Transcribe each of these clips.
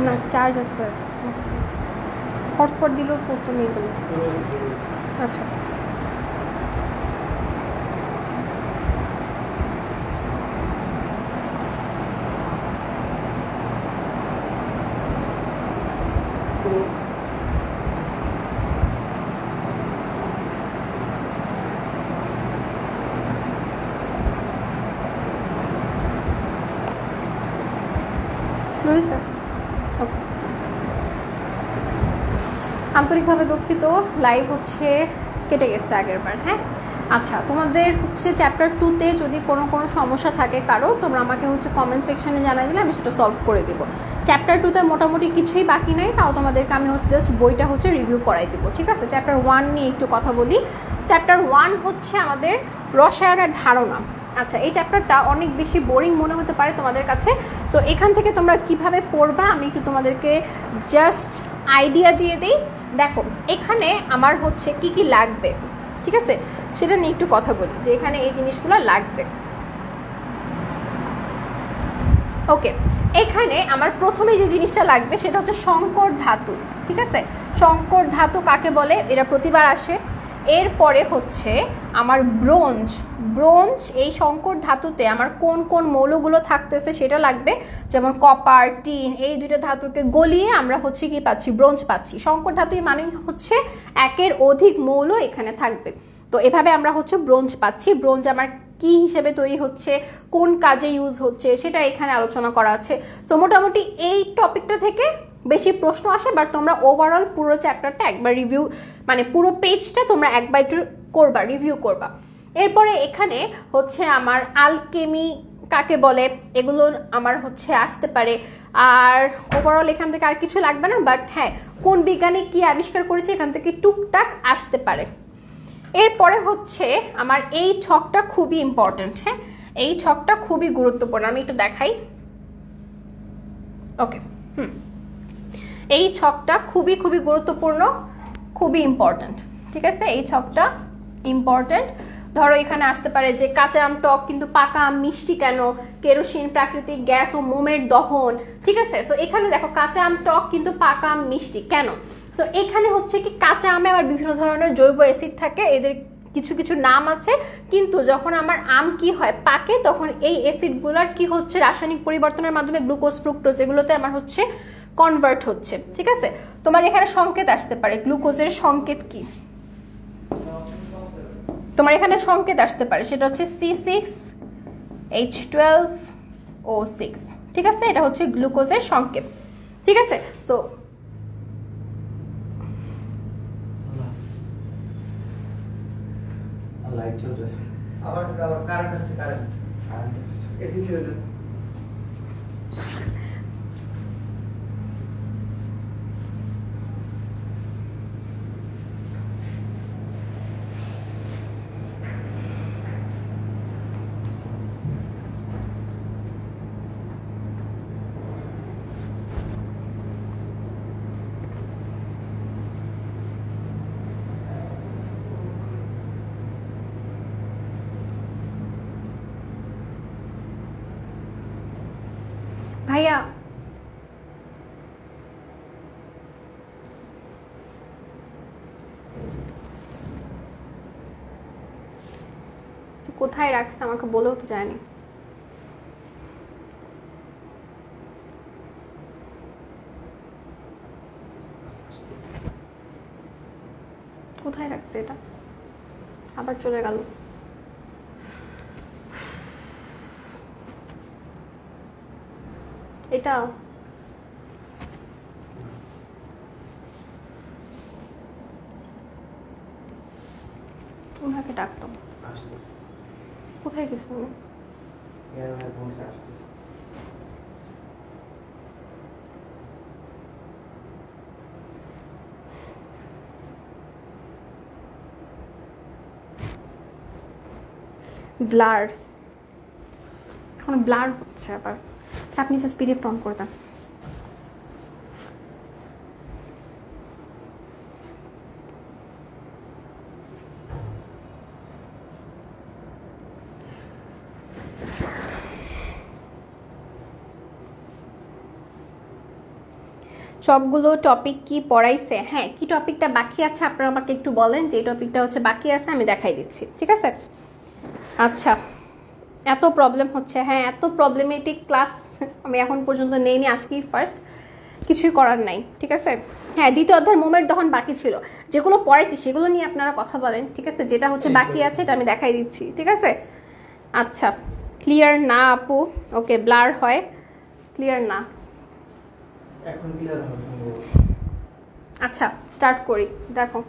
না চার্জ আছে, হটস্পট দিলেও ফটো নেই গেল। আচ্ছা শুরু হয়েছে? ওকে, আন্তরিকভাবে দুঃখিত, লাইভ হচ্ছে কেটে গেছে আগের বার। হ্যাঁ আচ্ছা, তোমাদের হচ্ছে চ্যাপ্টার 2-তে যদি কোনো সমস্যা থাকে কারো, তোমরা আমাকে হচ্ছে কমেন্ট সেকশনে জানাই দিলে আমি সেটা সলভ করে দেবো। চ্যাপ্টার 2-তে মোটামুটি কিছুই বাকি নেই, তাও তোমাদেরকে আমি হচ্ছে জাস্ট বইটা হচ্ছে রিভিউ করাই দেবো, ঠিক আছে? চ্যাপ্টার 1 নিয়ে একটু কথা বলি। চ্যাপ্টার 1 হচ্ছে আমাদের রসায়নের ধারণা। আচ্ছা, এই চ্যাপ্টারটা অনেক বেশি বোরিং মনে হতে পারে তোমাদের কাছে, সো এখান থেকে তোমরা কিভাবে পড়বা আমি একটু তোমাদেরকে জাস্ট আইডিয়া দিয়ে দিই। দেখো এখানে আমার হচ্ছে কি কি লাগবে, ঠিক আছে, সেটা নিয়ে একটু কথা বলি যে এখানে এই জিনিসগুলো লাগবে। ওকে, এখানে আমার প্রথমে যে জিনিসটা লাগবে সেটা হচ্ছে সংকর ধাতু, ঠিক আছে? সংকর ধাতু কাকে বলে, এরা প্রতিবার আসে। এরপরে হচ্ছে আমার ব্রোঞ্জ। ব্রোঞ্জ, এই সংকর ধাতুতে আমার কোন কোন মৌলগুলো থাকতেছে সেটা লাগবে, যেমন কপার, টিন, এই দুইটা ধাতুকে গলিয়ে আমরা হচ্ছে কি পাচ্ছি, ব্রোঞ্জ পাচ্ছি। সংকর ধাতু মানে হচ্ছে একের অধিক মৌল এখানে থাকবে, তো এভাবে আমরা হচ্ছে ব্রোঞ্জ পাচ্ছি। ব্রোঞ্জ আমার কি হিসেবে তৈরি হচ্ছে, কোন কাজে ইউজ হচ্ছে সেটা এখানে আলোচনা করা আছে। তো মোটামুটি এই টপিকটা থেকে বেশি প্রশ্ন আসে, বাট তোমরা ওভারঅল পুরো চ্যাপ্টারটা একবার রিভিউ, মানে পুরো পেজটা তোমরা একবার একটু করবা, রিভিউ করবা। এরপরে এখানে হচ্ছে আমার আলকেমি কাকে বলে এগুলো আমার হচ্ছে আসতে পারে। আর ওভারঅল এখান থেকে আর কিছু লাগবে না, বাট হ্যাঁ কোন বিজ্ঞানী কি আবিষ্কার করেছে এখান থেকে টুকটাক আসতে পারে। এরপরে হচ্ছে আমার এই ছকটা খুবই ইম্পর্টেন্ট। হ্যাঁ, এই ছকটা খুবই গুরুত্বপূর্ণ, আমি একটু দেখাই। ওকে, এই ছকটা খুবই গুরুত্বপূর্ণ, খুবই ইম্পর্টেন্ট, ঠিক আছে? এই ছকটা ইম্পর্টেন্ট। ধরো এখানে আসতে পারে যে কাঁচা আম টক কিন্তু পাকা আম মিষ্টি কেন, কেরোসিন প্রাকৃতিক গ্যাস ও মোমের দহন, ঠিক আছে? সো এখানে দেখো কাঁচা আম টক কিন্তু পাকা আম মিষ্টি কেন। সো এখানে হচ্ছে কি কাঁচা আমে আবার বিভিন্ন ধরনের জৈব অ্যাসিড থাকে, এদের কিছু কিছু নাম আছে, কিন্তু যখন আমার আম কি হয় পাকে তখন এই অ্যাসিডগুলোর কি হচ্ছে রাসায়নিক পরিবর্তনের মাধ্যমে গ্লুকোজ ফ্রুক্টোজ এগুলোতে আমার হচ্ছে কনভার্ট হচ্ছে, ঠিক আছে? তোমার এখানে সংকেত আসতে পারে, গ্লুকোজের সংকেত কি তোমার এখানে সংকেত আসতে পারে, সেটা হচ্ছে C6H12O6, ঠিক আছে? এটা হচ্ছে গ্লুকোজের সংকেত, ঠিক আছে? সো লাইট চলতেছে, আবার কারেন্ট আসছে, কারেন্ট এসি ছিল না। ভাইয়া কোথায় রাখছে আমাকে বলেও তো যায়নি। কোথায় রাখছে এটা, আবার চলে গেল। এটা ওনাকে ডাকতাম, কোথায় গেছে উনি? ব্লার, এখন ব্লার হচ্ছে আবার, আপনি জাস্ট পিডিএফ অন করে দেন। সবগুলো টপিক কি পড়াইছে? হ্যাঁ, কি টপিকটা বাকি আছে আপনারা আমাকে একটু বলেন, যে টপিকটা হচ্ছে বাকি আছে আমি দেখাই দিচ্ছি, ঠিক আছে? আচ্ছা, এত প্রবলেম হচ্ছে, হ্যাঁ এত প্রবলেমেটিক ক্লাস আমি এখন পর্যন্ত নেইনি, আজকেই ফার্স্ট, কিছুই করার নাই, ঠিক আছে? হ্যাঁ, দ্বিতীয় অধ্যায়ের মোমের দহন বাকি ছিল, যেগুলো পড়াইছি সেগুলো নিয়ে আপনারা কথা বলেন, ঠিক আছে? যেটা হচ্ছে বাকি আছে এটা আমি দেখাই দিচ্ছি, ঠিক আছে? আচ্ছা, ক্লিয়ার না আপু? ওকে, ব্লার হয়, ক্লিয়ার না। এখন ক্লিয়ার হবে সম্ভবত। আচ্ছা, স্টার্ট করি, দেখো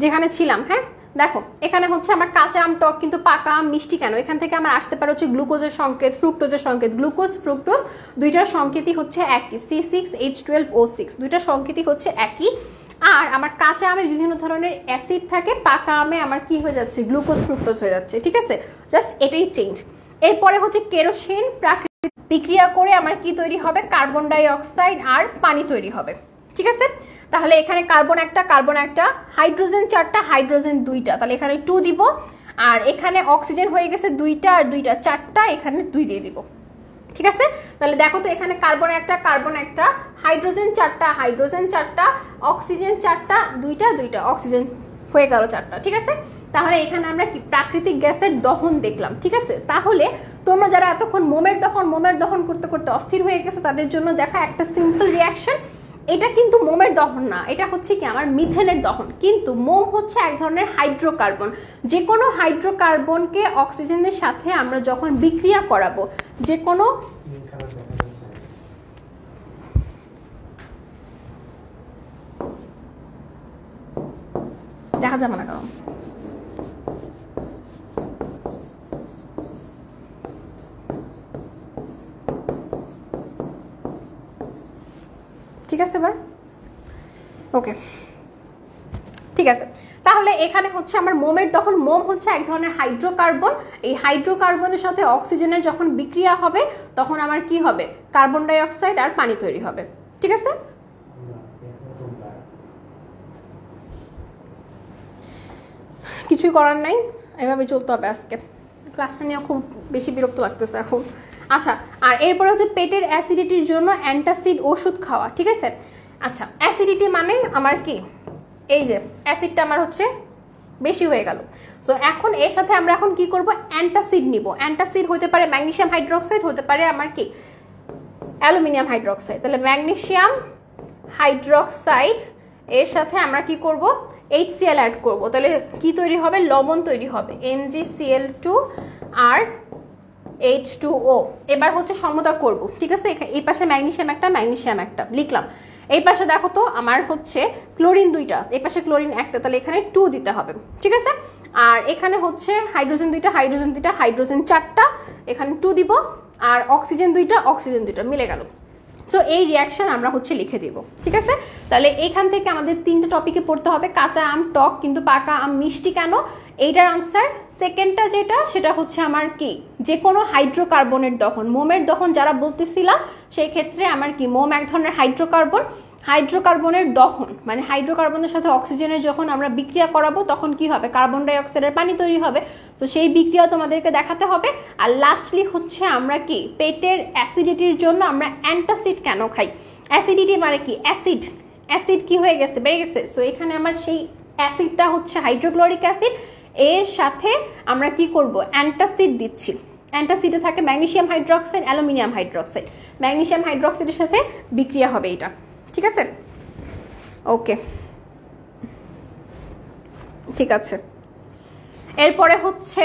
যেখানে ছিলাম। হ্যাঁ দেখো, এখানে হচ্ছে আমার কাঁচা আম টক কিন্তু পাকা আম মিষ্টি কেন? এখান থেকে আমার আসতে পারে হচ্ছে গ্লুকোজের সংকেত, ফ্রুক্টোজের সংকেত। গ্লুকোজ ফ্রুক্টোজ দুইটার সংকেতই হচ্ছে একই, C6H12O6, দুইটার সংকেতই হচ্ছে একই। আর আমার কাঁচা আমে বিভিন্ন ধরনের অ্যাসিড থাকে, পাকা আমে আমার কি হয়ে যাচ্ছে? গ্লুকোজ ফ্রুক্টোজ হয়ে যাচ্ছে, ঠিক আছে? জাস্ট এটাই চেঞ্জ। এরপরে হচ্ছে কেরোসিন প্রাকৃতিক বিক্রিয়া করে আমার কি তৈরি হবে? কার্বন ডাই অক্সাইড আর পানি তৈরি হবে, ঠিক আছে? তাহলে এখানে কার্বন একটা, হাইড্রোজেন 4টা, হাইড্রোজেন 2টা, তাহলে এখানে 2 দিব। আর এখানে অক্সিজেন হয়ে গেছে 2টা আর 2টা 4টা, এখানে 2 দিয়ে দিব, ঠিক আছে? তাহলে দেখো তো, এখানে কার্বন একটা, হাইড্রোজেন 4টা, হাইড্রোজেন 4টা, অক্সিজেন 4টা, 2টা অক্সিজেন হয়ে গেল 4টা, ঠিক আছে? তাহলে এখানে আমরা কি প্রাকৃতিক গ্যাসের দহন দেখলাম, ঠিক আছে? তাহলে তোমরা যারা এতক্ষণ মোমের দহন করতে করতে অস্থির হয়ে গেছো, তাদের জন্য দেখা একটা সিম্পল রিয়াকশন। এটা কিন্তু মোমের দহন না, এটা হচ্ছে কি আমার মিথেনের দহন। কিন্তু মোম হচ্ছে এক ধরনের হাইড্রোকার্বন। যে কোনো হাইড্রোকার্বনকে অক্সিজেনের সাথে আমরা যখন বিক্রিয়া করাবো, যে কোনো দেখা যাবে না, কারণ ঠিক আছে? এবার ওকে, ঠিক আছে। তাহলে এখানে হচ্ছে আমার মোমের দহন। মোম হচ্ছে এক ধরনের হাইড্রোকার্বন। এই হাইড্রোকার্বনের সাথে অক্সিজেনের যখন বিক্রিয়া হবে, তখন আমার কি হবে? কার্বন ডাই অক্সাইড আর পানি তৈরি হবে, ঠিক আছে? কিছুই করার নাই, এভাবে চলতে হবে আজকে। ক্লাসটা নিয়ে খুব বেশি বিরক্ত লাগতেছে এখন। আচ্ছা, আর এরপরে হচ্ছে পেটের অ্যাসিডিটির জন্য অ্যান্টাসিড ওষুধ খাওয়া, ঠিক আছে? আচ্ছা, অ্যাসিডিটি মানে আমার কি? এই যে অ্যাসিডটা আমার হচ্ছে বেশি হয়ে গেল, সো এখন এর সাথে আমরা এখন কি করব? অ্যান্টাসিড নিব। অ্যান্টাসিড হতে পারে ম্যাগনেসিয়াম হাইড্রোক্সাইড, হতে পারে আমার কি অ্যালুমিনিয়াম হাইড্রোক্সাইড। তাহলে ম্যাগনেসিয়াম হাইড্রোক্সাইড এর সাথে আমরা কি করব? HCl অ্যাড করব। তাহলে কি তৈরি হবে? লবণ তৈরি হবে, MgCl2 আর H2O। এবার হচ্ছে সমতা করব, ঠিক আছে? এই পাশে ম্যাগনেসিয়াম একটা লিখলাম। এই পাশে দেখো তো আমার হচ্ছে ক্লোরিন 2টা, এই পাশে ক্লোরিন 1টা, তাহলে এখানে 2 দিতে হবে, ঠিক আছে? আর এখানে হচ্ছে হাইড্রোজেন 2টা, হাইড্রোজেন 4টা, এখানে 2 দিব। আর অক্সিজেন 2টা মিলে গেল। সো এই রিয়াকশন আমরা হচ্ছে লিখে দিব, ঠিক আছে? তাহলে এইখান থেকে আমাদের 3টা টপিকে পড়তে হবে। কাঁচা আম টক কিন্তু পাকা আম মিষ্টি কেন? এইটার আনসার। সেকেন্ডটা যেটা, সেটা হচ্ছে আমার কি? যে কোনো হাইড্রোকার্বনের দহন, মোমের দহন যারা বলতেছিলাম, সেই ক্ষেত্রে আমার কি? মোম এক ধরনের হাইড্রোকার্বন। হাইড্রোকার্বনের দহন মানে হাইড্রোকার্বনের সাথে অক্সিজেনের যখন আমরা বিক্রিয়া করাবো, তখন কি হবে? কার্বন ডাই অক্সাইডের পানি তৈরি হবে। তো সেই বিক্রিয়া তোমাদেরকে দেখাতে হবে। আর লাস্টলি হচ্ছে আমরা কি? পেটের অ্যাসিডিটির জন্য আমরা অ্যান্টাসিড কেন খাই? অ্যাসিডিটি মানে কি? অ্যাসিড কি হয়ে গেছে? বেড়ে গেছে। সো এখানে আমার সেই অ্যাসিডটা হচ্ছে হাইড্রোক্লোরিক অ্যাসিড, এর সাথে আমরা কি করব? অ্যান্টাসিড দিচ্ছি। অ্যান্টাসিডে থাকে magnesium hydroxide, aluminium hydroxide. Magnesium হাইড্রোক্সাইডের সাথে বিক্রিয়া হবে এটা, ঠিক আছে? ওকে, ঠিক আছে। এরপরে হচ্ছে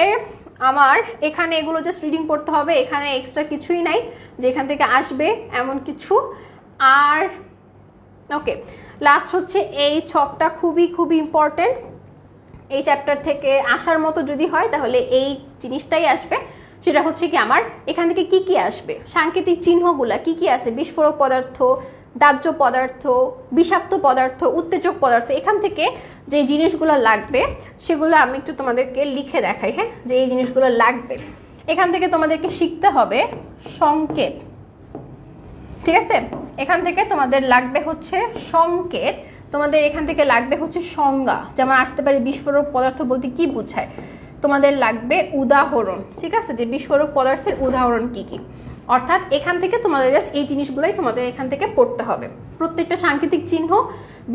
আমার এখানে এগুলো জাস্ট রিডিং পড়তে হবে, এখানে এক্সট্রা কিছুই নাই যে এখান থেকে আসবে এমন কিছু। আর ওকে, লাস্ট হচ্ছে এই ছকটা খুবই খুবই ইম্পর্টেন্ট। এই চ্যাপ্টার থেকে আসার মতো যদি হয়, তাহলে এই জিনিসটাই আসবে। সেটা হচ্ছে কি? আমার এখান থেকে কি কি আসবে? সাংকেতিক চিহ্নগুলা কি কি আছে? বিস্ফোরক পদার্থ, দাহ্য পদার্থ, বিষাক্ত পদার্থ, উত্তেজক পদার্থ। এখান থেকে যে জিনিসগুলো লাগবে সেগুলো আমি একটু তোমাদেরকে লিখে দেখাই, হ্যাঁ, যে এই জিনিসগুলো লাগবে। এখান থেকে তোমাদেরকে শিখতে হবে সংকেত, ঠিক আছে? এখান থেকে তোমাদের লাগবে হচ্ছে সংকেত, তোমাদের এখান থেকে লাগবে হচ্ছে সংজ্ঞা। যেমন আসতে পারে বিস্ফোরক পদার্থ বলতে কি বোঝায়, তোমাদের লাগবে উদাহরণ, ঠিক আছে, যে বিস্ফোরক পদার্থের উদাহরণ কি কি। অর্থাৎ এখান থেকে তোমাদের জাস্ট এই জিনিসগুলোই তোমাদের এখান থেকে পড়তে হবে। প্রত্যেকটা সাংকেতিক চিহ্ন,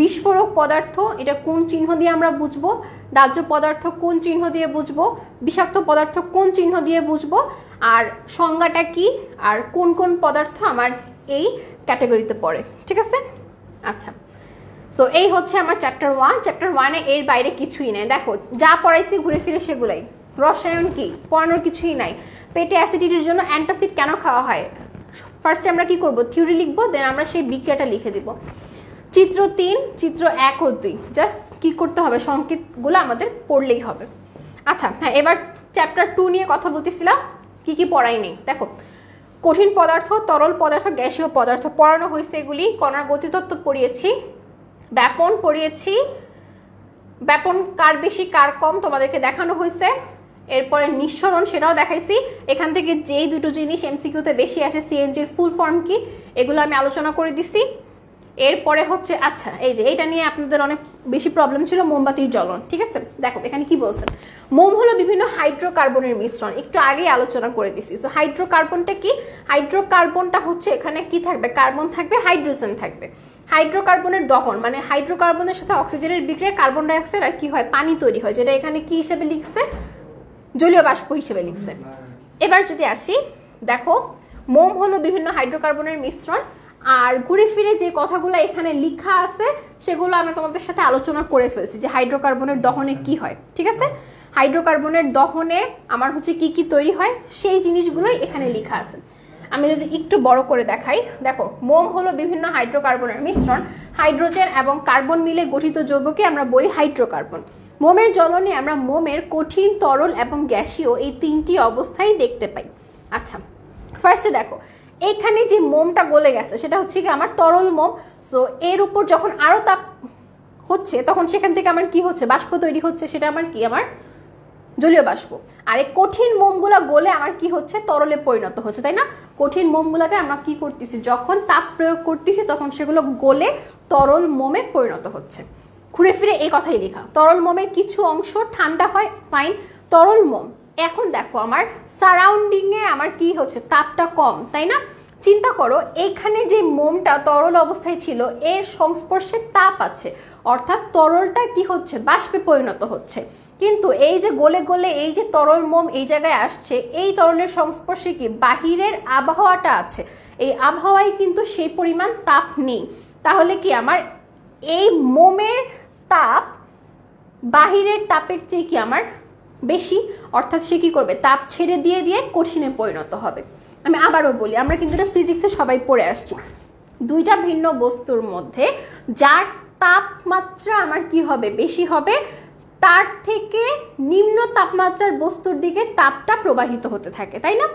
বিস্ফোরক পদার্থ এটা কোন চিহ্ন দিয়ে আমরা বুঝবো, দাহ্য পদার্থ কোন চিহ্ন দিয়ে বুঝবো, বিষাক্ত পদার্থ কোন চিহ্ন দিয়ে বুঝবো, আর সংজ্ঞাটা কি, আর কোন কোন পদার্থ আমার এই ক্যাটাগরিতে পড়ে, ঠিক আছে। আচ্ছা, সো এই হচ্ছে আমার চ্যাপ্টার 1। চ্যাপ্টার 1-এ এর বাইরে কিছুই নেই। দেখো যা পড়াইছি ঘুরে ফিরে সেগুলাই। রসায়ন কি, পড়ানোর কিছুই নাই। পেটে অ্যাসিডিটির জন্য অ্যান্টাসিড কেন খাওয়া হয়, ফার্স্টে আমরা কি করব, থিওরি লিখবো, দেন আমরা সেই বিক্রিয়াটা লিখে দিব। চিত্র 3, চিত্র 1 ও 2 জাস্ট কি করতে হবে, সংকেতগুলো আমাদের পড়লেই হবে। আচ্ছা হ্যাঁ, এবার চ্যাপ্টার 2 নিয়ে কথা বলতেছিলাম, কি কি পড়াই নেই। দেখো কঠিন পদার্থ, তরল পদার্থ, গ্যাসীয় পদার্থ পড়ানো হয়েছে। এগুলি কণার গতিতত্ত্ব পড়িয়েছি, ব্যাপন পড়িয়েছি, ব্যাপন কার বেশি কার কম তোমাদেরকে দেখানো হয়েছে। এরপরে নিঃসরণ সেটাও দেখাইছি। এখান থেকে যেই দুটো জিনিস এমসিকিউতে বেশি আসে, সিএনজির ফুল ফর্ম কি, এগুলো আমি আলোচনা করে দিছি। এরপরে হচ্ছে আচ্ছা এই যে এটা নিয়ে আপনাদের অনেক বেশি প্রবলেম ছিল, মোমবাতির জ্বলন, ঠিক আছে। দেখো এখানে কি বলছে, মোম হলো বিভিন্ন হাইড্রোকার্বনের মিশ্রণ, একটু আগেই আলোচনা করে দিছি। সো হাইড্রোকার্বনটা কি, হাইড্রোকার্বনটা হচ্ছে এখানে কি থাকবে, কার্বন থাকবে, হাইড্রোজেন থাকবে। হাইড্রোকার্বনের দহন মানে হাইড্রোকার্বনের সাথে অক্সিজেনের বিক্রিয়া কার্বন ডাইঅক্সাইড আর কি হয়, পানি তৈরি হয়, যেটা এখানে কি হিসেবে লিখছে, জলীয় বাষ্প হিসেবে লিখছে। এবার যদি আসি, দেখো মোম হলো বিভিন্ন হাইড্রোকার্বনের মিশ্রণ, আর ঘুরে ফিরে যে কথাগুলো এখানে লেখা আছে সেগুলো আমি তোমাদের সাথে আলোচনা করে ফেলছি, যে হাইড্রোকার্বনের দহনে কি হয়, ঠিক আছে। হাইড্রোকার্বনের দহনে আমার হচ্ছে কি কি তৈরি হয় সেই জিনিসগুলোই এখানে লেখা আছে। আমি যদি একটু বড় করে দেখাই, দেখো মোম হলো বিভিন্ন হাইড্রোকার্বনের মিশ্রণ, হাইড্রোজেন এবং কার্বন মিলে গঠিত যৌগকে আমরা বলি হাইড্রোকার্বন। মোমের জ্বলনে আমরা মোমের কঠিন, তরল এবং গ্যাসীয় এই তিনটি অবস্থায় দেখতে পাই। আচ্ছা ফার্স্টে দেখো এইখানে যে মোমটা গলে গেছে সেটা হচ্ছে কি আমার তরল মোম। সো এর উপর যখন আরো তাপ হচ্ছে তখন সেখান থেকে আমার কি হচ্ছে, বাষ্প তৈরি হচ্ছে, সেটা আমার কি, আমার জলীয় বাষ্প। আর এই কঠিন মোমগুলা গলে আমার কি হচ্ছে, তরলে পরিণত হচ্ছে, তাই না। কঠিন মোমগুলাতে আমরা কি করতেছি, যখন তাপ প্রয়োগ করতেছি তখন সেগুলো গলে তরল মোমে পরিণত হচ্ছে। ঘুরে ফিরে এই কথাই লেখা, তরল মোমের কিছু অংশ ঠান্ডা হয়, ফাইন, তরল মোম। এখন দেখো আমার সারাউন্ডিং এ আমার কি হচ্ছে, তাপটা কম, তাই না। চিন্তা করো এইখানে যে মোমটা তরল অবস্থায় ছিল এর সংস্পর্শে তাপ আছে, অর্থাৎ তরলটা কি হচ্ছে, বাষ্পে পরিণত হচ্ছে। কিন্তু এই যে গলে গলে এই যে তরল মোম এই জায়গায় আসছে, এই তরলের সংস্পর্শে কি বাহিরের আবহাওয়াটা আছে, এই আবহাওয়ায় কিন্তু সেই পরিমাণ তাপ নেই। তাহলে কি আমার এই মোমের তাপ বাহিরের তাপের চেয়ে কি আমার বেশি, অর্থাৎ সে কি করবে, তাপ ছেড়ে দিয়ে দিয়ে কঠিনে পরিণত হবে। আমি আবারও বলি, আমরা কিন্তু এটা ফিজিক্সে সবাই পড়ে আসছি, দুইটা ভিন্ন বস্তুর মধ্যে যার তাপমাত্রা আমার কি হবে, বেশি হবে, তার থেকে নিম্ন তাপমাত্রার বস্তুর দিকে তাপটা প্রবাহিত হতে থাকে, তাই না।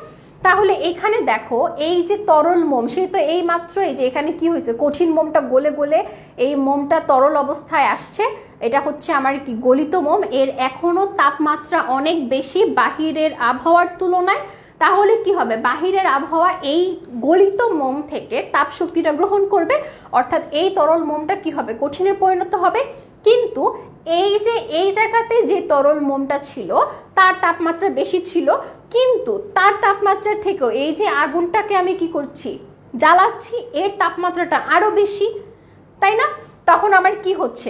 তাহলে এখানে দেখো এই যে তরল মোম, সেই তো এই মাত্র এই যে এখানে কি হয়েছে, কঠিন মোমটা গলে গলে এই মোমটা তরল অবস্থায় আসছে, এটা হচ্ছে আমার কি গলিত মোম, এর এখনো তাপমাত্রা অনেক বেশি বাহিরের আবহাওয়ার তুলনায়। তাহলে কি হবে, বাহিরের আবহাওয়া এই গলিত মোম থেকে তাপ শক্তিটা গ্রহণ করবে, অর্থাৎ এই তরল মোমটা কি হবে, কঠিনে পরিণত হবে। কিন্তু এই যে এই জায়গাতে যে তরল মোমটা ছিল তার তাপমাত্রা বেশি ছিল, কিন্তু তার তাপমাত্রার থেকেও এই যে আগুনটাকে আমি কি করছি, জ্বালাচ্ছি, এর তাপমাত্রাটা আরো বেশি, তাই না। তখন আমার কি হচ্ছে,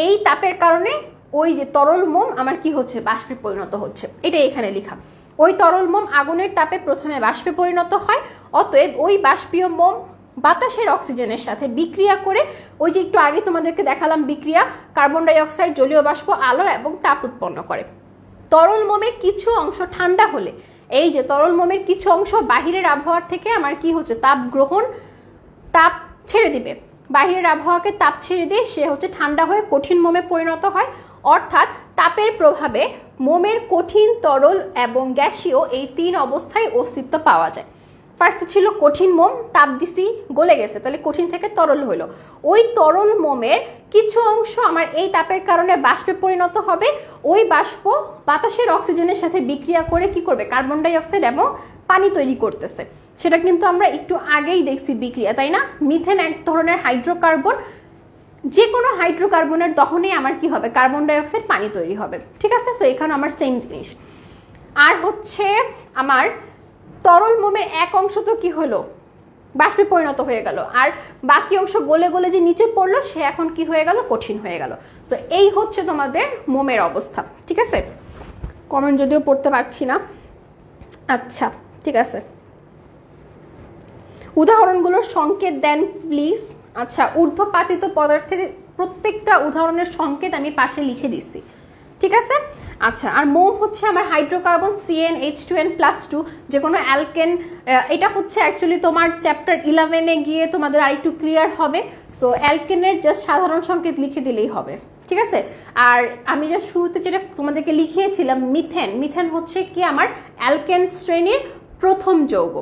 এই তাপের কারণে ওই যে তরল মোম আমার কি হচ্ছে, বাষ্পে পরিণত হচ্ছে। এটা এখানে লেখা, ওই তরল মোম আগুনের তাপে প্রথমে বাষ্পে পরিণত হয়, অতএব ওই বাষ্পীয় মোম বাতাসের অক্সিজেনের সাথে বিক্রিয়া করে, ওই যে একটু আগে তোমাদেরকে দেখালাম বিক্রিয়া, কার্বন ডাই অক্সাইড, জলীয় বাষ্প, আলো এবং তাপ উৎপন্ন করে। তরল মোমের কিছু অংশ ঠান্ডা হলে এই যে তরল মোমের কিছু অংশ বাহিরের আবহাওয়ার থেকে আমার কি হচ্ছে, তাপ গ্রহণ, তাপ ছেড়ে দিবে, বাহিরের আবহাওয়াকে তাপ ছেড়ে দিয়ে সে হচ্ছে ঠান্ডা হয়ে কঠিন মোমে পরিণত হয়। অর্থাৎ তাপের প্রভাবে মোমের কঠিন, তরল এবং গ্যাসীয় এই তিন অবস্থায় অস্তিত্ব পাওয়া যায়। ফার্স্টে ছিল কঠিন মোম, তাপ দিছি গলে গেছে, তাহলে কঠিন থেকে তরল হলো। ওই তরল মোমের কিছু অংশ আমার এই তাপের কারণে বাষ্পে পরিণত হবে, ওই বাষ্প বাতাসের অক্সিজেনের সাথে বিক্রিয়া করে কি করবে, কার্বন ডাই অক্সাইড এবং পানি তৈরি করতেছে। সেটা কিন্তু আমরা একটু আগেই দেখছি বিক্রিয়া, তাই না। মিথেন এক ধরনের হাইড্রোকার্বন, যে কোনো হাইড্রোকার্বনের দহনে আমার কি হবে, কার্বন ডাইঅক্সাইড পানি তৈরি হবে। ঠিক আছে, সো এখানে আমার সেম জিনিস। আর হচ্ছে আমার তরল মোমের এক অংশ তো কি হলো, বাষ্পে পরিণত হয়ে গেল, আর বাকি অংশ গলে গলে যে নিচে পড়লো সে এখন কি হয়ে গেল, কঠিন হয়ে গেল। সো এই হচ্ছে তোমাদের মোমের অবস্থা। ঠিক আছে, কমেন্ট যদিও পড়তে পারছি না। আচ্ছা ঠিক আছে, উদাহরণগুলোর সংকেত দেন প্লিজ। আচ্ছা, ঊর্ধ্বপাতিত পদার্থের প্রত্যেকটা উদাহরণের সংকেত আমি পাশে লিখে দিছি। ঠিক আছে, আচ্ছা। আর মোম হচ্ছে আমার হাইড্রোকার্বন CnH2n+2, যে কোনো অ্যালকেন। এটা হচ্ছে অ্যাকচুয়ালি তোমার চ্যাপ্টার 11-এ গিয়ে তোমাদের আরেকটু ক্লিয়ার হবে। সো অ্যালকেনের জাস্ট সাধারণ সংকেত লিখে দিলেই হবে। ঠিক আছে, আর আমি যে শুরুতে যেটা তোমাদেরকে লিখিয়েছিলাম মিথেন, মিথেন হচ্ছে কি আমার অ্যালকেন শ্রেণীর প্রথম যৌগ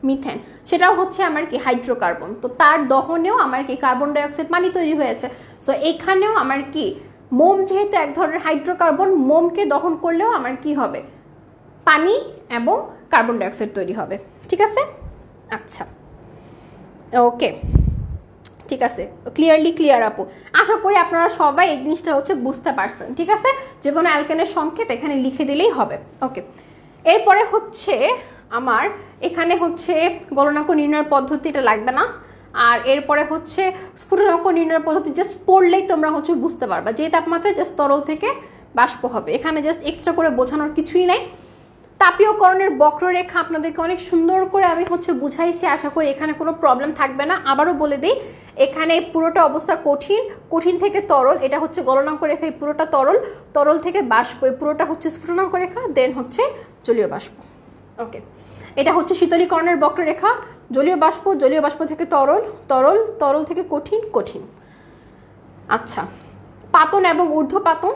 মিথেন, সেটাও হচ্ছে আমার কি হাইড্রোকার্বন। তো তার দহনেও আমার কি কার্বন ডাইঅক্সাইড পানি তৈরি হয়েছে। সো এখানেও আমার কি মোম যেহেতু এক ধরনের হাইড্রোকার্বন, মোমকে দহন করলেও আমার কি হবে, পানি এবং কার্বন ডাইঅক্সাইড তৈরি হবে। ঠিক আছে, আচ্ছা ওকে, ঠিক আছে, ক্লিয়ারলি ক্লিয়ার আপু। আশা করি আপনারা সবাই এই জিনিসটা হচ্ছে বুঝতে পারছেন। ঠিক আছে, যে কোনো অ্যালকেনের সংকেত এখানে লিখে দিলেই হবে। ওকে, এরপরে হচ্ছে আমার এখানে হচ্ছে গলনাঙ্ক নির্ণয়ের পদ্ধতিটা লাগবে না। আর এরপরে হচ্ছে স্ফুটনাঙ্ক নির্ণয়ের পদ্ধতি জাস্ট পড়লেই তোমরা হচ্ছে বুঝতে পারবা যে তাপমাত্রায় জাস্ট তরল থেকে বাষ্প হবে। এখানে জাস্ট এক্সট্রা করে বোঝানোর কিছুই নাই। তাপীয়করণের বক্ররেখা আপনাদেরকে অনেক সুন্দর করে আমি হচ্ছে বুঝাইছি, আশা করি এখানে কোনো প্রবলেম থাকবে না। আবারও বলে দিই, এখানে পুরোটা অবস্থা কঠিন, কঠিন থেকে তরল, এটা হচ্ছে গলনাঙ্ক রেখা, এই পুরোটা তরল, তরল থেকে বাষ্প, এই পুরোটা হচ্ছে স্ফুটনাঙ্ক রেখা, দেন হচ্ছে জলীয় বাষ্প। ওকে, এটা হচ্ছে শীতলীকরণের বক্ররেখা, জলীয় বাষ্প, জলীয় বাষ্প থেকে তরল, তরল, তরল থেকে কঠিন, কঠিন। আচ্ছা, পাতন এবং ঊর্ধ্বপাতন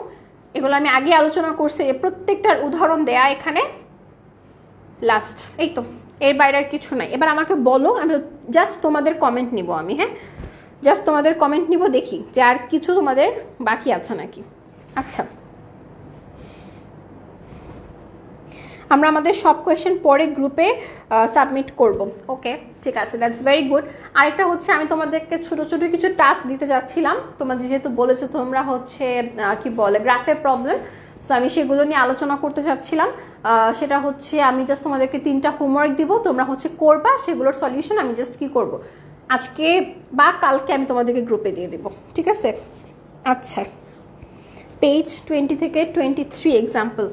এগুলো আমি আগে আলোচনা করছি, প্রত্যেকটার উদাহরণ দেয়া এখানে লাস্ট। এই তো, এর বাইরে আর কিছু নাই। এবার আমাকে বলো, আমি জাস্ট তোমাদের কমেন্ট নিব আমি, হ্যাঁ জাস্ট তোমাদের কমেন্ট নিব, দেখি যে আর কিছু তোমাদের বাকি আছে নাকি। আচ্ছা, আমরা আমাদের সব কোয়েশ্চেন পরে গ্রুপে সাবমিট করব। ওকে ঠিক আছে, দ্যাটস ভেরি গুড। আরেকটা হচ্ছে আমি তোমাদেরকে ছোট ছোট কিছু টাস্ক দিতে যাচ্ছিলাম, তোমাদের যেহেতু বলেছো তোমরা হচ্ছে কি বলে গ্রাফের প্রবলেম, সো আমি সেগুলো নিয়ে আলোচনা করতে চাচ্ছিলাম। সেটা হচ্ছে আমি জাস্ট তোমাদেরকে 3টা হোমওয়ার্ক দিব, তোমরা হচ্ছে করবা, সেগুলোর সলিউশন আমি জাস্ট কি করব আজকে বা কালকে আমি তোমাদেরকে গ্রুপে দিয়ে দিব। ঠিক আছে, আচ্ছা, পেজ 20 থেকে 23 এক্সাম্পল।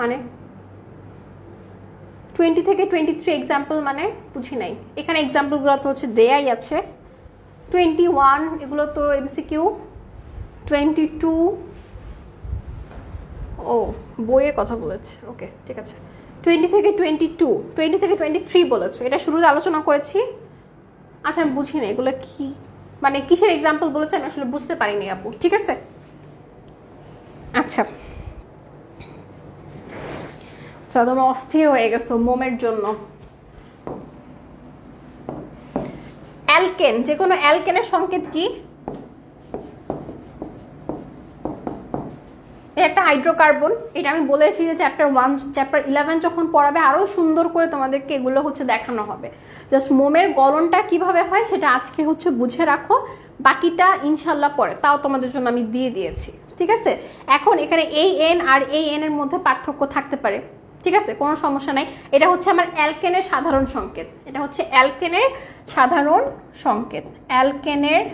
মানে 20 থেকে 23 এক্সাম্পল মানে বুঝি নাই। এখানে এক্সাম্পলগুলো তো হচ্ছে দেয়াই আছে। 21 এগুলো তো এমসিকিউ। 22 ও বইয়ের কথা বলেছে। ওকে ঠিক আছে, 20 থেকে 22, 20 থেকে 23 বলেছো, এটা শুরুতে আলোচনা করেছি। আচ্ছা আমি বুঝি না এগুলো কি, মানে কিসের এক্সাম্পল বলেছে আমি আসলে বুঝতে পারিনি আপু। ঠিক আছে, আচ্ছা তোমরা অস্থির হয়ে গেছো মোমের জন্য। অ্যালকেন, যে কোনো অ্যালকেনের সংকেত কি, একটা হাইড্রোকার্বন। এটা আমি বলেছি যে চ্যাপ্টার 1 চ্যাপ্টার 11 যখন পড়াবে আরো সুন্দর করে তোমাদেরকে এগুলো হচ্ছে দেখানো হবে। জাস্ট মোমের গলনটা কিভাবে হয় সেটা আজকে হচ্ছে বুঝে রাখো, বাকিটা ইনশাল্লাহ পরে তাও তোমাদের জন্য আমি দিয়ে দিয়েছি। ঠিক আছে, এখন এখানে এই এন আর এই এন এর মধ্যে পার্থক্য থাকতে পারে, ঠিক আছে, কোনো সমস্যা নাই। এটা হচ্ছে আমার অ্যালকেনের সাধারণ সংকেত, এটা হচ্ছে অ্যালকেনের সাধারণ সংকেত, অ্যালকেনের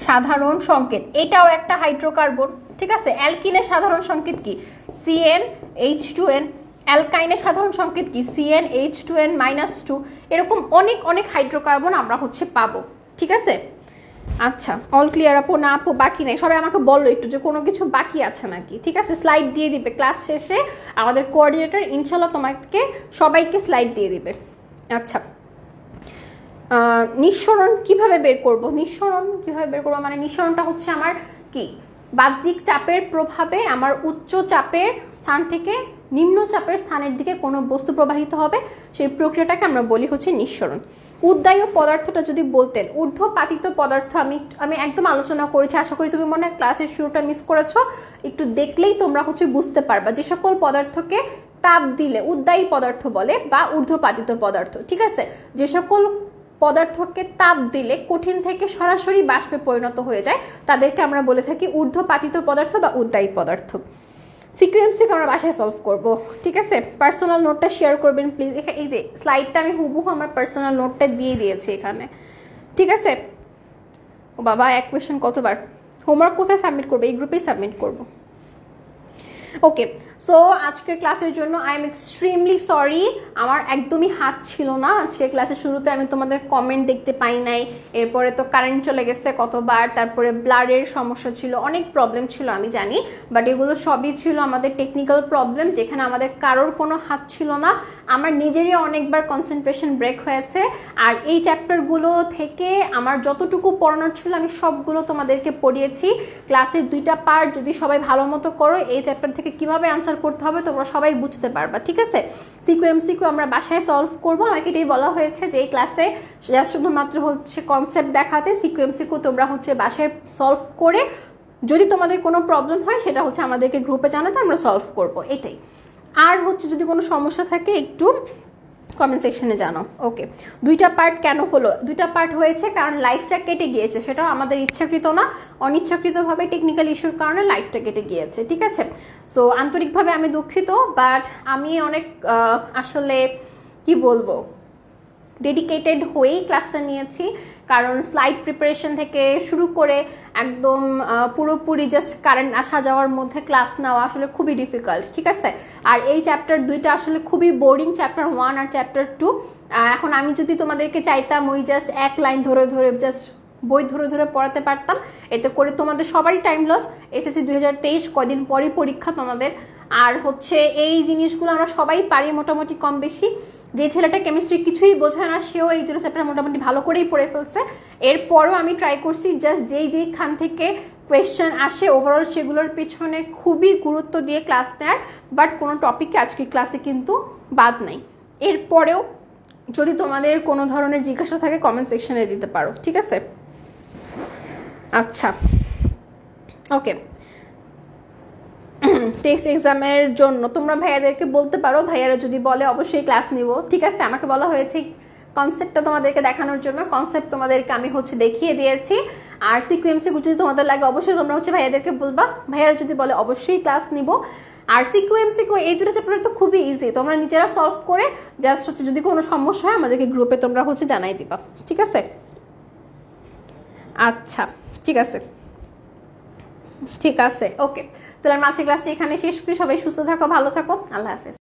সাধারণ সংকেত। এটাও একটা হাইড্রোকার্বন। ঠিক আছে, অ্যালকিনের সাধারণ সংকেত কি, CnH2n। অ্যালকাইনের সাধারণ সংকেত কি, CnH2n-2। এরকম অনেক অনেক হাইড্রোকার্বন আমরা হচ্ছে পাবো। ঠিক আছে, আচ্ছা অল ক্লিয়ার আপু? না আপু বাকি নেই, সবাই আমাকে বললো একটু যে কোনো কিছু বাকি আছে নাকি। ঠিক আছে, স্লাইড দিয়ে দিবে ক্লাস শেষে, আমাদের কোঅর্ডিনেটর ইনশাল্লাহ তোমাকে সবাইকে স্লাইড দিয়ে দিবে। আচ্ছা, নিঃসরণ কিভাবে বের করব, নিঃসরণ কিভাবে বের করবো মানে নিঃসরণটা হচ্ছে আমার কি বাহ্যিক চাপের প্রভাবে আমার উচ্চ চাপের স্থান থেকে নিম্নচাপের স্থানের দিকে কোনো বস্তু প্রবাহিত হবে, সেই প্রক্রিয়াটাকে আমরা বলি হচ্ছে নিঃসরণ। উদ্বায়ু পদার্থটা যদি বলতেন, ঊর্ধ্বপাতিত পদার্থ আমি একদম আলোচনা করেছি, আশা করি তুমি মনে হয় ক্লাসের শুরুটা মিস করেছো, একটু দেখলেই তোমরা হচ্ছে বুঝতে পারবা। যে সকল পদার্থকে তাপ দিলে উদ্বায়ী পদার্থ বলে বা ঊর্ধ্বপাতিত পদার্থ, ঠিক আছে। যে সকল পদার্থকে তাপ দিলে কঠিন থেকে সরাসরি বাষ্পে পরিণত হয়ে যায় তাদেরকে আমরা বলে থাকি ঊর্ধ্বপাতিত পদার্থ বা উদ্বায়ী পদার্থ। সিকিউএমসিকে আমরা বাসায় সলভ করব, ঠিক আছে। পার্সোনাল নোটটা শেয়ার করবেন প্লিজ। এই যে স্লাইডটা আমি হুবহু আমার পার্সোনাল নোটটা দিয়ে দিয়েছি এখানে, ঠিক আছে। ও বাবা, এক কোয়েশ্চেন কতবার? হোমওয়ার্ক কোথায় সাবমিট করবো? এই গ্রুপেই সাবমিট করব। ওকে, সো আজকের ক্লাসের জন্য আই এম এক্সট্রিমলি সরি, আমার একদমই হাত ছিল না আজকের ক্লাসের শুরুতে, আমি তোমাদের কমেন্ট দেখতে পাই নাই, এরপরে তো কারেন্ট চলে গেছে কতবার, তারপরে ব্লারের সমস্যা ছিল, অনেক প্রবলেম ছিল আমি জানি, বাট এগুলো সবই ছিল আমাদের টেকনিক্যাল প্রবলেম, যেখানে আমাদের কারোর কোনো হাত ছিল না। আমার নিজেরই অনেকবার কনসেন্ট্রেশন ব্রেক হয়েছে, আর এই চ্যাপ্টারগুলো থেকে আমার যতটুকু পড়ানোর ছিল আমি সবগুলো তোমাদেরকে পড়িয়েছি। ক্লাসের 2টা পার্ট যদি সবাই ভালো মতো করো, এই চ্যাপ্টার থেকে কিভাবে আনসার করতে হবে তোমরা সবাই বুঝতে পারবা, ঠিক আছে। সিকিউ আমরা বাসায় সলভ করবো, আমাকে এটাই বলা হয়েছে যে এই ক্লাসে শুধুমাত্র হচ্ছে কনসেপ্ট দেখাতে, সিকিউ তোমরা হচ্ছে বাসায় সলভ করে যদি তোমাদের কোনো প্রবলেম হয় সেটা হচ্ছে আমাদেরকে গ্রুপে জানাতে, আমরা সলভ করব, এটাই। আর হচ্ছে যদি কোনো সমস্যা থাকে একটু কমেন্ট সেকশনে জানাও। ওকে, 2টা পার্ট কেন হলো? 2টা পার্ট হয়েছে কারণ লাইফটা কেটে গিয়েছে, সেটাও আমাদের ইচ্ছাকৃত না, অনিচ্ছাকৃতভাবে টেকনিক্যাল ইস্যুর কারণে লাইফটা কেটে গিয়েছে, ঠিক আছে। সো আন্তরিকভাবে আমি দুঃখিত, বাট আমি অনেক আসলে কি বলবো, ডেডিকেটেড হয়েই ক্লাসটা নিয়েছি, কারণ স্লাইড প্রিপারেশন থেকে শুরু করে একদম পুরোপুরি জাস্ট কারেন্ট আসা যাওয়ার মধ্যে ক্লাস নেওয়া আসলে খুবই ডিফিকাল্ট, ঠিক আছে। আর এই চ্যাপ্টার 2টা আসলে খুবই বোরিং, চ্যাপ্টার 1 আর চ্যাপ্টার 2। এখন আমি যদি তোমাদেরকে চাইতাম ওই জাস্ট এক লাইন ধরে ধরে জাস্ট বই ধরে ধরে পড়াতে পারতাম, এতে করে তোমাদের সবারই টাইম লস। এসএসসি 2023 কদিন পরই পরীক্ষা তোমাদের, আর হচ্ছে এই জিনিসগুলো আমরা সবাই পারি মোটামুটি কম বেশি। যে ছেলেটা কেমিস্ট্রি কিছুই বোঝে না সেও এই 2টা চ্যাপ্টার মোটামুটি ভালো করেই পড়ে ফেলছে। এরপরও আমি ট্রাই করছি জাস্ট যেই খান থেকে কোয়েশ্চেন আসে ওভারঅল সেগুলোর পিছনে খুবই গুরুত্ব দিয়ে ক্লাস নেওয়ার, বাট কোনো টপিকে আজকে ক্লাসে কিন্তু বাদ নাই। এরপরেও যদি তোমাদের কোনো ধরনের জিজ্ঞাসা থাকে কমেন্ট সেকশনে দিতে পারো, ঠিক আছে। আচ্ছা, ওকে, টেস্ট এক্সামের জন্য তোমরা ভাইয়াদেরকে বলতে পারো, ভাইয়ারা যদি বলে অবশ্যই ক্লাস নিব, ঠিক আছে। আমাকে বলা হয়েছে কনসেপ্টটা তোমাদেরকে দেখানোর জন্য, কনসেপ্ট তোমাদেরকে আমি হচ্ছে দেখিয়ে দিয়েছি। আর সিকিউএমসি যদি তোমাদের লাগে অবশ্যই তোমরা হচ্ছে ভাইয়াদেরকে বলবা, ভাইয়ারা যদি বলে অবশ্যই ক্লাস নিব। আর সিকিউএমসি এই 2টা চ্যাপ্টার তো খুবই ইজি, তোমরা নিজেরা সলভ করে জাস্ট হচ্ছে যদি কোনো সমস্যা হয় আমাদেরকে গ্রুপে তোমরা হচ্ছে জানাই দিবা, ঠিক আছে। আচ্ছা, ঠিক আছে, ঠিক আছে, ওকে। তাহলে আমরা আজকের ক্লাসটা এখানে শেষ করি। সবাই সুস্থ থাকো, ভালো থাকো, আল্লাহ হাফেজ।